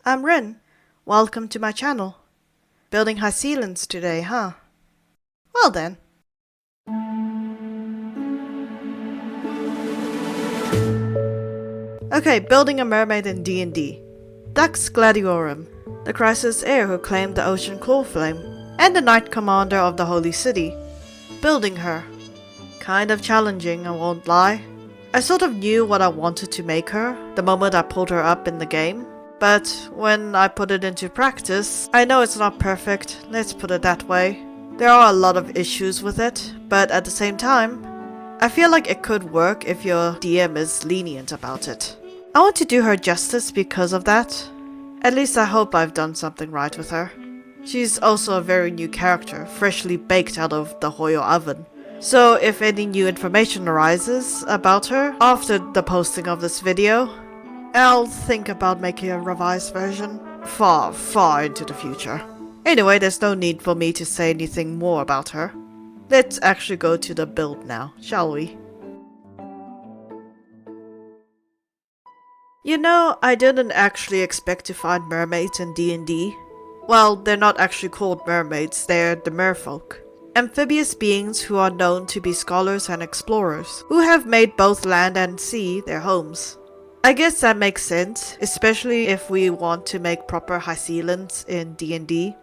I'm Rin. Welcome to my channel. Building Hysilens today, huh? Well then. Okay, building a mermaid in D&D. Dux Gladiorum, the Chrysos Heir who claimed the ocean claw flame, and the Knight Commander of the Holy City. Building her. Kind of challenging, I won't lie. I sort of knew what I wanted to make her the moment I pulled her up in the game. But when I put it into practice, I know it's not perfect, let's put it that way. There are a lot of issues with it, but at the same time, I feel like it could work if your DM is lenient about it. I want to do her justice because of that. At least I hope I've done something right with her. She's also a very new character, freshly baked out of the Hoyo oven. So if any new information arises about her after the posting of this video, I'll think about making a revised version far, far into the future. Anyway, there's no need for me to say anything more about her. Let's actually go to the build now, shall we? You know, I didn't actually expect to find mermaids in D&D. Well, they're not actually called mermaids, they're the merfolk. Amphibious beings who are known to be scholars and explorers, who have made both land and sea their homes. I guess that makes sense, especially if we want to make proper Hysilens in D&D.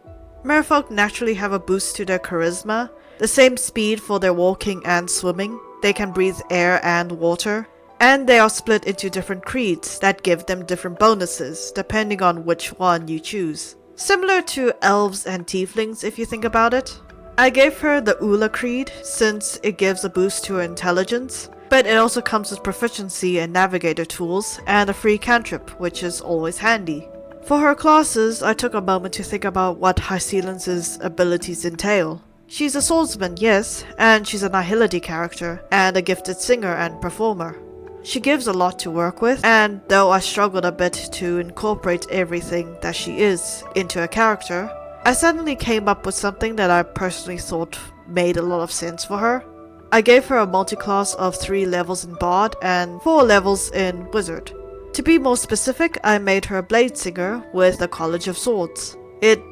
Merfolk naturally have a boost to their charisma, the same speed for their walking and swimming, they can breathe air and water, and they are split into different creeds that give them different bonuses depending on which one you choose. Similar to elves and tieflings if you think about it. I gave her the Ula creed since it gives a boost to her intelligence, but it also comes with proficiency in navigator tools and a free cantrip, which is always handy. For her classes, I took a moment to think about what Hysilens' abilities entail. She's a swordsman, yes, and she's a Nihility character, and a gifted singer and performer. She gives a lot to work with, and though I struggled a bit to incorporate everything that she is into a character, I suddenly came up with something that I personally thought made a lot of sense for her. I gave her a multi-class of 3 levels in Bard and 4 levels in Wizard. To be more specific, I made her a Bladesinger with the College of Swords. It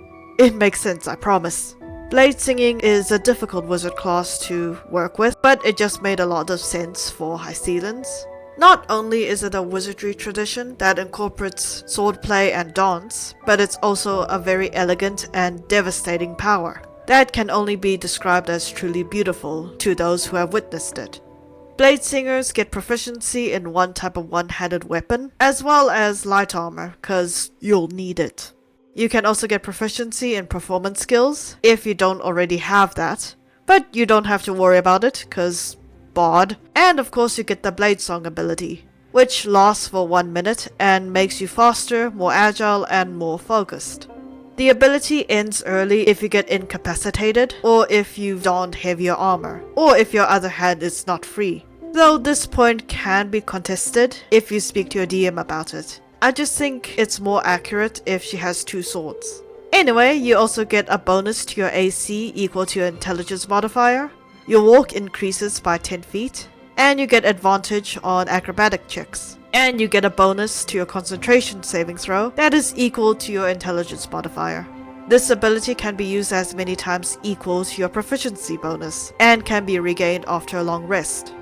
makes sense, I promise. Bladesinging is a difficult wizard class to work with, but it just made a lot of sense for Hysilens. Not only is it a wizardry tradition that incorporates swordplay and dance, but it's also a very elegant and devastating power that can only be described as truly beautiful to those who have witnessed it. Bladesingers get proficiency in one type of one-handed weapon, as well as light armor, cause you'll need it. You can also get proficiency in performance skills, if you don't already have that, but you don't have to worry about it, cause Bard. And of course you get the bladesong ability, which lasts for 1 minute and makes you faster, more agile, and more focused. The ability ends early if you get incapacitated, or if you've donned heavier armor, or if your other hand is not free. Though this point can be contested if you speak to your DM about it. I just think it's more accurate if she has 2 swords. Anyway, you also get a bonus to your AC equal to your intelligence modifier. Your walk increases by 10 feet, and you get advantage on acrobatic checks. And you get a bonus to your concentration saving throw that is equal to your intelligence modifier. This ability can be used as many times equal to your proficiency bonus, and can be regained after a long rest.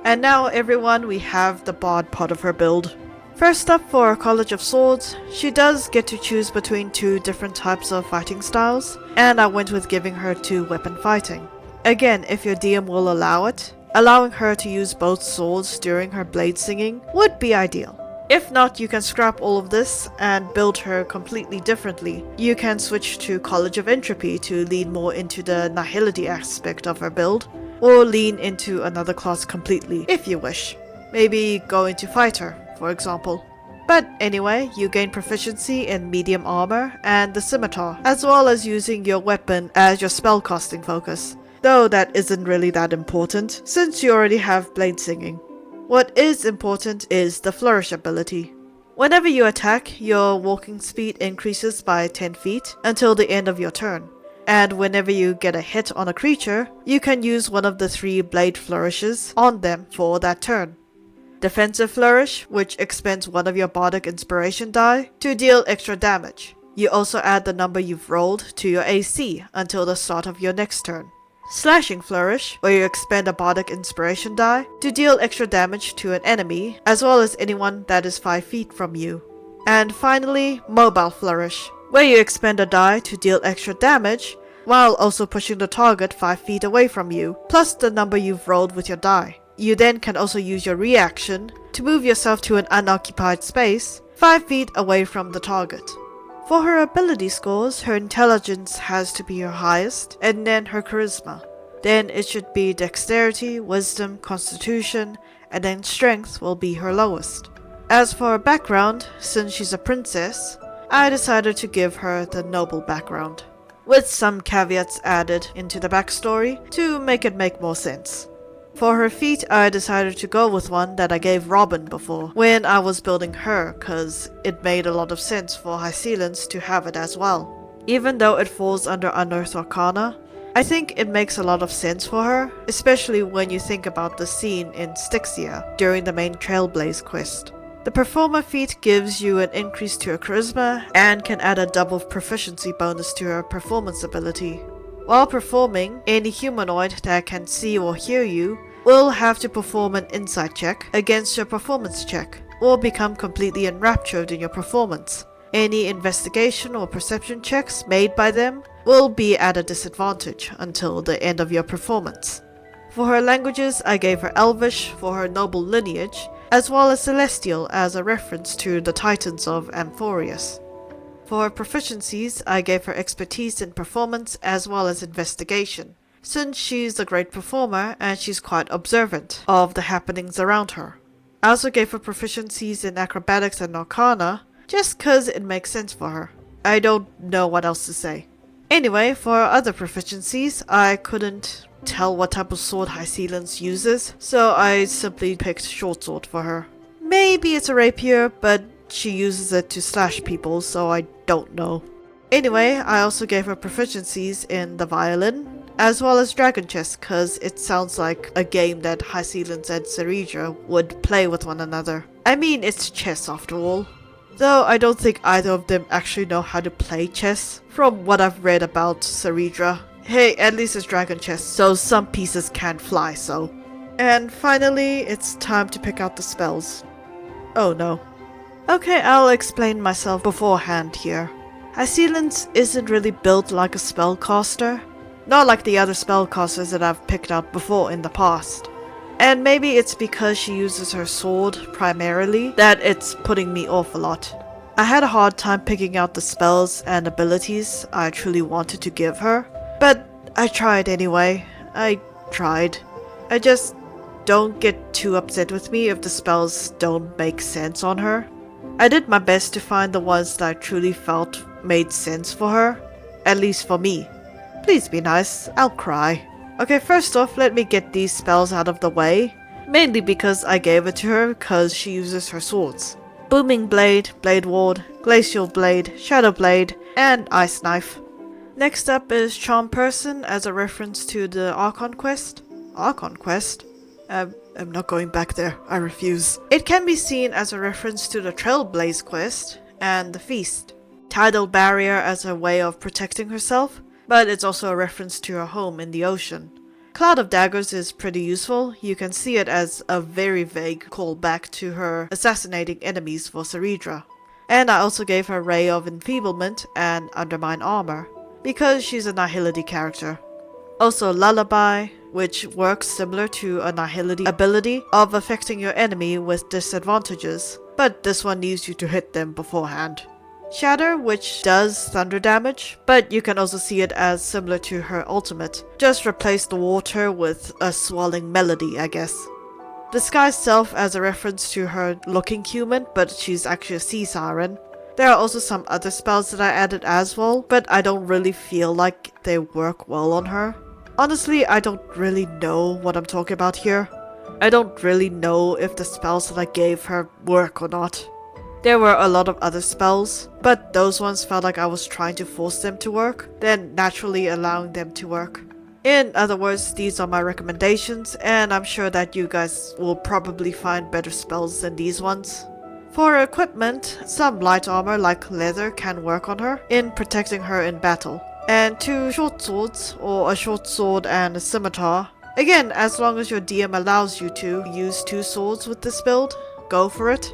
And now everyone, we have the Bard part of her build. First up, for her College of Swords, she does get to choose between 2 different types of fighting styles, and I went with giving her 2 weapon fighting. Again, if your DM will allow it, allowing her to use both swords during her bladesinging would be ideal. If not, you can scrap all of this and build her completely differently. You can switch to College of Entropy to lean more into the nihility aspect of her build, or lean into another class completely if you wish. Maybe go into Fighter, for example. But anyway, you gain proficiency in medium armor and the scimitar, as well as using your weapon as your spellcasting focus. Though that isn't really that important, since you already have bladesinging. What is important is the flourish ability. Whenever you attack, your walking speed increases by 10 feet until the end of your turn. And whenever you get a hit on a creature, you can use one of the 3 blade flourishes on them for that turn. Defensive Flourish, which expends one of your bardic inspiration die to deal extra damage. You also add the number you've rolled to your AC until the start of your next turn. Slashing Flourish, where you expend a bardic inspiration die to deal extra damage to an enemy, as well as anyone that is 5 feet from you. And finally, Mobile Flourish, where you expend a die to deal extra damage, while also pushing the target 5 feet away from you, plus the number you've rolled with your die. You then can also use your reaction to move yourself to an unoccupied space 5 feet away from the target. For her ability scores, her intelligence has to be her highest, and then her charisma. Then it should be dexterity, wisdom, constitution, and then strength will be her lowest. As for her background, since she's a princess, I decided to give her the noble background, with some caveats added into the backstory to make it make more sense. For her feat, I decided to go with one that I gave Robin before when I was building her, cause it made a lot of sense for Hysilens to have it as well. Even though it falls under Unearthed Arcana, I think it makes a lot of sense for her, especially when you think about the scene in Styxia during the main Trailblaze quest. The Performer feat gives you an increase to her charisma and can add a double proficiency bonus to her performance ability. While performing, any humanoid that can see or hear you will have to perform an insight check against your performance check, or become completely enraptured in your performance. Any investigation or perception checks made by them will be at a disadvantage until the end of your performance. For her languages, I gave her Elvish for her noble lineage, as well as Celestial as a reference to the Titans of Amphorius. For her proficiencies, I gave her expertise in performance as well as investigation, since she's a great performer and she's quite observant of the happenings around her. I also gave her proficiencies in acrobatics and arcana, just cause it makes sense for her. I don't know what else to say. Anyway, for her other proficiencies, I couldn't tell what type of sword Hysilens uses, so I simply picked short sword for her. Maybe it's a rapier, but she uses it to slash people, so I don't know. Anyway, I also gave her proficiencies in the violin, as well as Dragon Chess, cause it sounds like a game that Hysilens and Ceridra would play with one another. I mean, it's chess after all. Though I don't think either of them actually know how to play chess, from what I've read about Ceridra. Hey, at least it's Dragon Chess, so some pieces can't fly, so. And finally, it's time to pick out the spells. Oh no. Okay, I'll explain myself beforehand here. Hysilens isn't really built like a spellcaster, not like the other spellcasters that I've picked out before in the past. And maybe it's because she uses her sword primarily that it's putting me off a lot. I had a hard time picking out the spells and abilities I truly wanted to give her, but I tried anyway. I tried. I just don't get too upset with me if the spells don't make sense on her. I did my best to find the ones that I truly felt made sense for her, at least for me. Please be nice, I'll cry. Okay, first off, let me get these spells out of the way, mainly because I gave it to her because she uses her swords. Booming Blade, Blade Ward, Glacial Blade, Shadow Blade, and Ice Knife. Next up is Charm Person as a reference to the Archon quest. Archon quest? I'm not going back there, I refuse. It can be seen as a reference to the Trailblaze quest and the Feast. Tidal Barrier as a way of protecting herself, but it's also a reference to her home in the ocean. Cloud of Daggers is pretty useful. You can see it as a very vague callback to her assassinating enemies for Ceridra. And I also gave her Ray of Enfeeblement and Undermine Armor, because she's a Nihility character. Also Lullaby, which works similar to a Nihility ability of affecting your enemy with disadvantages, but this one needs you to hit them beforehand. Shatter, which does thunder damage, but you can also see it as similar to her ultimate. Just replace the water with a swelling melody, I guess. Disguise Self as a reference to her looking human, but she's actually a sea siren. There are also some other spells that I added as well, but I don't really feel like they work well on her. Honestly, I don't really know what I'm talking about here. I don't really know if the spells that I gave her work or not. There were a lot of other spells, but those ones felt like I was trying to force them to work, then naturally allowing them to work. In other words, these are my recommendations, and I'm sure that you guys will probably find better spells than these ones. For equipment, some light armor like leather can work on her in protecting her in battle. And 2 short swords, or a short sword and a scimitar. Again, as long as your DM allows you to use 2 swords with this build, go for it.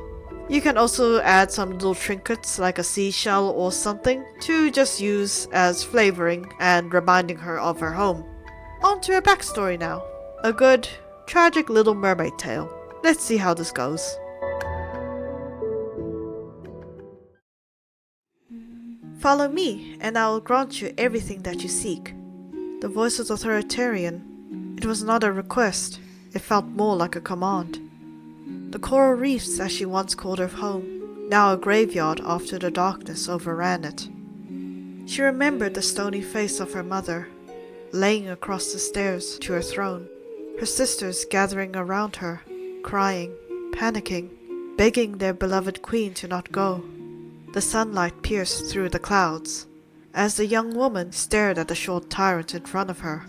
You can also add some little trinkets like a seashell or something to just use as flavoring and reminding her of her home. On to her backstory now. A good, tragic little mermaid tale. Let's see how this goes. Follow me, and I will grant you everything that you seek. The voice was authoritarian. It was not a request. It felt more like a command. The coral reefs, as she once called her home, now a graveyard after the darkness overran it. She remembered the stony face of her mother, laying across the stairs to her throne, her sisters gathering around her, crying, panicking, begging their beloved queen to not go. The sunlight pierced through the clouds, as the young woman stared at the short tyrant in front of her.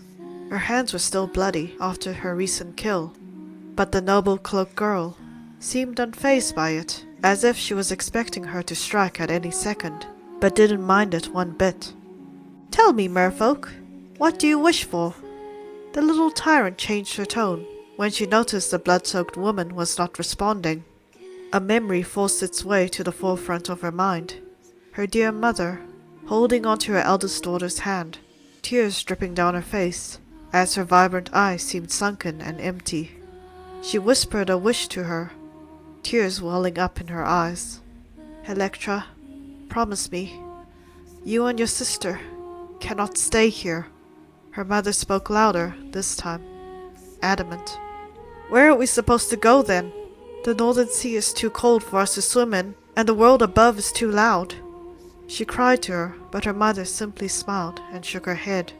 Her hands were still bloody after her recent kill, but the noble cloaked girl seemed unfazed by it, as if she was expecting her to strike at any second, but didn't mind it one bit. "Tell me, merfolk, what do you wish for?" The little tyrant changed her tone when she noticed the blood-soaked woman was not responding. A memory forced its way to the forefront of her mind. Her dear mother, holding onto her eldest daughter's hand, tears dripping down her face, as her vibrant eyes seemed sunken and empty. She whispered a wish to her, tears welling up in her eyes. "Electra, promise me, you and your sister cannot stay here." Her mother spoke louder this time, adamant. "Where are we supposed to go then? The northern sea is too cold for us to swim in, and the world above is too loud." She cried to her, but her mother simply smiled and shook her head.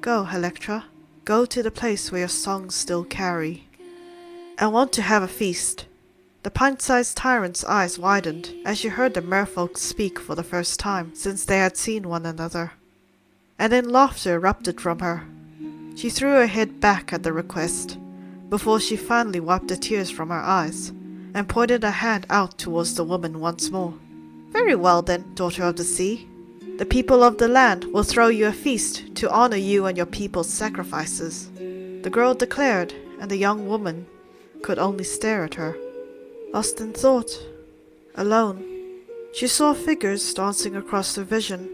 "Go, Electra. Go to the place where your songs still carry. I want to have a feast." The pint-sized tyrant's eyes widened as she heard the merfolk speak for the first time since they had seen one another. And then laughter erupted from her. She threw her head back at the request, before she finally wiped the tears from her eyes, and pointed a hand out towards the woman once more. "Very well then, daughter of the sea. The people of the land will throw you a feast to honor you and your people's sacrifices," the girl declared, and the young woman could only stare at her, lost in thought, alone. She saw figures dancing across her vision,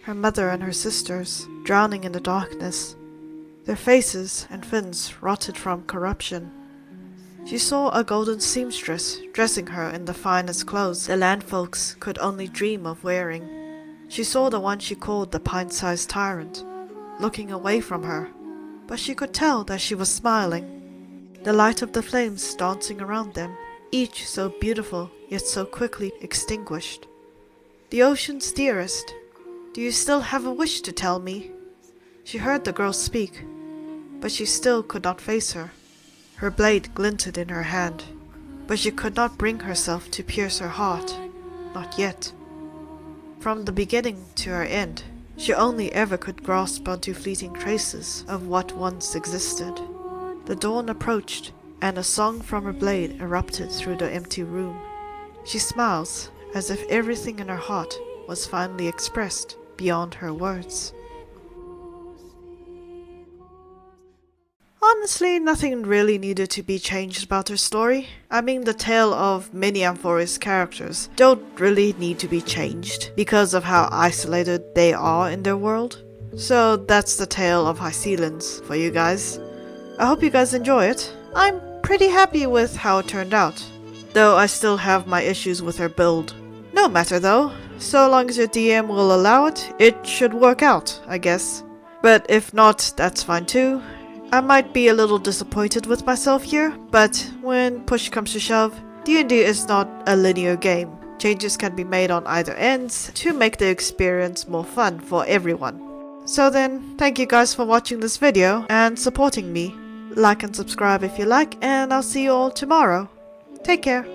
her mother and her sisters, drowning in the darkness, their faces and fins rotted from corruption. She saw a golden seamstress dressing her in the finest clothes the landfolks could only dream of wearing. She saw the one she called the pint-sized tyrant, looking away from her, but she could tell that she was smiling. The light of the flames dancing around them, each so beautiful yet so quickly extinguished. "The ocean's dearest, do you still have a wish to tell me?" She heard the girl speak, but she still could not face her. Her blade glinted in her hand, but she could not bring herself to pierce her heart, not yet. From the beginning to her end, she only ever could grasp onto fleeting traces of what once existed. The dawn approached, and a song from her blade erupted through the empty room. She smiles, as if everything in her heart was finally expressed beyond her words. Honestly, nothing really needed to be changed about her story. I mean, the tale of many Amphora's characters don't really need to be changed because of how isolated they are in their world. So that's the tale of Hysilens for you guys. I hope you guys enjoy it. I'm pretty happy with how it turned out, though I still have my issues with her build. No matter though, so long as your DM will allow it, it should work out, I guess. But if not, that's fine too. I might be a little disappointed with myself here, but when push comes to shove, D&D is not a linear game. Changes can be made on either ends to make the experience more fun for everyone. So then, thank you guys for watching this video and supporting me. Like and subscribe if you like, and I'll see you all tomorrow. Take care.